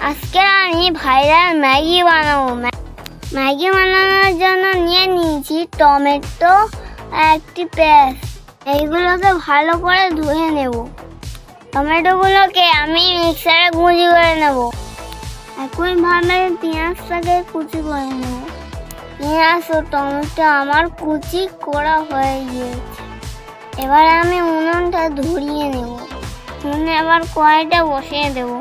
আজকে আমি viral Maggi বানাবো। ম্যাগি বানানোর জন্য নিয়ে নিয়েছি টমেটো আর একটি পেঁয়াজ। এইগুলোকে ভালো করে ধুয়ে নেব। টমেটোগুলোকে আমি মিক্সারে কুচি করে নেব। একইভাবে পেঁয়াজটাকে কুচি করে নেব। পেঁয়াজ ও টমেটো আমার কুচি করা হয়ে গিয়েছে। এবার আমি উনুনটা ধরিয়ে নেব। উনুনে আবার কড়াইটা বসিয়ে দেব।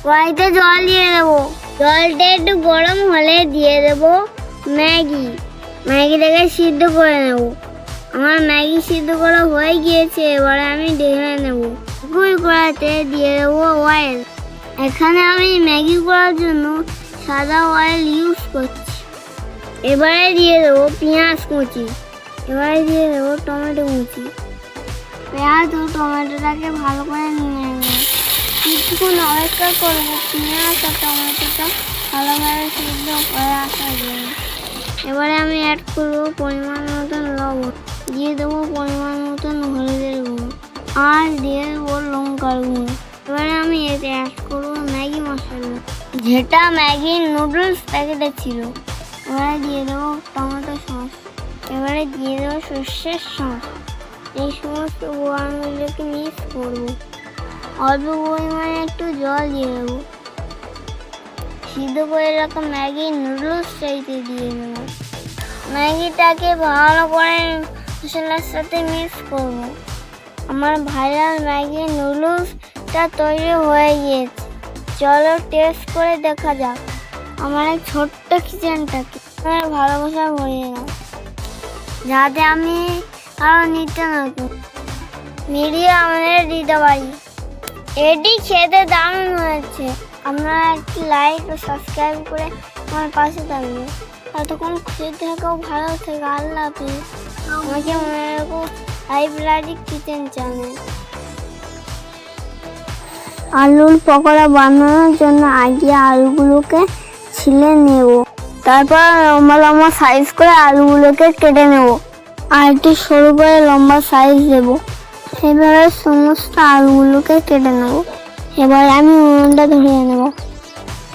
কড়াইতে জল দিয়ে দেবো। জলটা একটু গরম হলে দিয়ে দেব ম্যাগিটাকে সিদ্ধ করে নেব। আমার ম্যাগি সিদ্ধ করা হয়ে গিয়েছে। এবারে আমি ঢেলে নেব। একই কড়াইতে দিয়ে দেবো অয়েল। এখানে আমি ম্যাগি করার জন্য সাদা অয়েল ইউজ করছি। এবারে দিয়ে দেবো পেঁয়াজ কুচি। এবারে দিয়ে দেবো টমেটো কুচি। পেঁয়াজ ও টমেটোটাকে ভালো করে নিয়ে নেব। কিছুক্ষণ অপেক্ষা করবো পেঁয়াজ আর টমেটোটা ভালোভাবে সিদ্ধ করে আসার জন্য। এবারে আমি অ্যাড করবো পরিমাণ মতন লবণ, দিয়ে দেবো পরিমাণ মতন হলুদের গুঁড়ো, আর দিয়ে দেবো লঙ্কার গুঁড়ো। এবারে আমি এতে অ্যাড করবো ম্যাগি মশলা, যেটা ম্যাগির নুডলস প্যাকেটে ছিল। এবারে দিয়ে দেবো টমেটো সস। এবারে দিয়ে দেবো সর্ষের সস। এই সমস্ত উপকরণগুলোকে মিক্স করবো। অল্প পরিমাণে একটু জল দিয়ে দেবো। সিদ্ধ করে রাখা ম্যাগির নুডলস চাইতে দিয়ে দেবো। ম্যাগিটাকে ভালো করে মশলার সাথে মিক্স করবো। আমার ভাইরাল ম্যাগি নুডলসটা তৈরি হয়ে গিয়েছে। চলো টেস্ট করে দেখা যাক। আমার এই ছোট্ট কিচেনটাকে আমার ভালোবাসা ভরিয়ে নাও, যাতে আমি আরও নিত্য নতুন ভিডিও আমাদের দিতে পারি। এটি খেতে দারুণ হয়েছে। আপনারা একটি লাইক ও সাবস্ক্রাইব করে আমার পাশে থাকবেন। ততক্ষণ খুশি থেকেও ভালো থেকে আল্লাহ হাফিজ। আমাকে মনে রাখো লাইব্রেরি কিচেন চ্যানেল। আলুর পকোড়া বানানোর জন্য আগে আলুগুলোকে ছিলে নেব। তারপর লম্বা লম্বা সাইজ করে আলুগুলোকে কেটে নেব। আর একটু সরু করে লম্বা সাইজ দেবো। এবারে সমস্ত আলুগুলোকে কেটে নেব। এবার আমি উনুনটা ধরিয়ে নেব।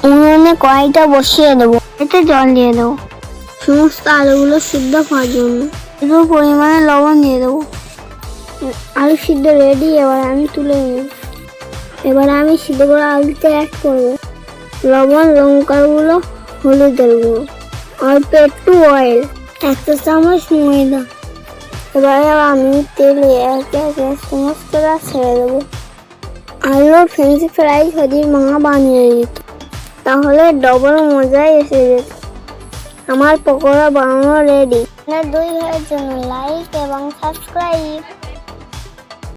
উনুনে কড়াইটা বসিয়ে দেবো। এতে জল দিয়ে দেবো সমস্ত আলুগুলো সিদ্ধ হওয়ার জন্য। একটু পরিমাণে লবণ দিয়ে দেবো। আলু সিদ্ধ রেডি। এবার আমি তুলে নেব। এবার আমি সিদ্ধ করে আলুতে অ্যাড করবো লবণ, লঙ্কার গুঁড়ো, হলুদের গুঁড়ো, অল্প একটু অয়েল, 1 চামচ ময়দা। এবারে আমি তেলে একে একে সমস্তটা ছেড়ে দেবো। আলুর ফ্রেঞ্চ ফ্রাই যদি মা বানিয়ে দিত তাহলে ডবল মজাই এসে যেত। আমার পকোড়া বানানো রেডি। 2 ভাইয়ের জন্য লাইক এবং সাবস্ক্রাইব।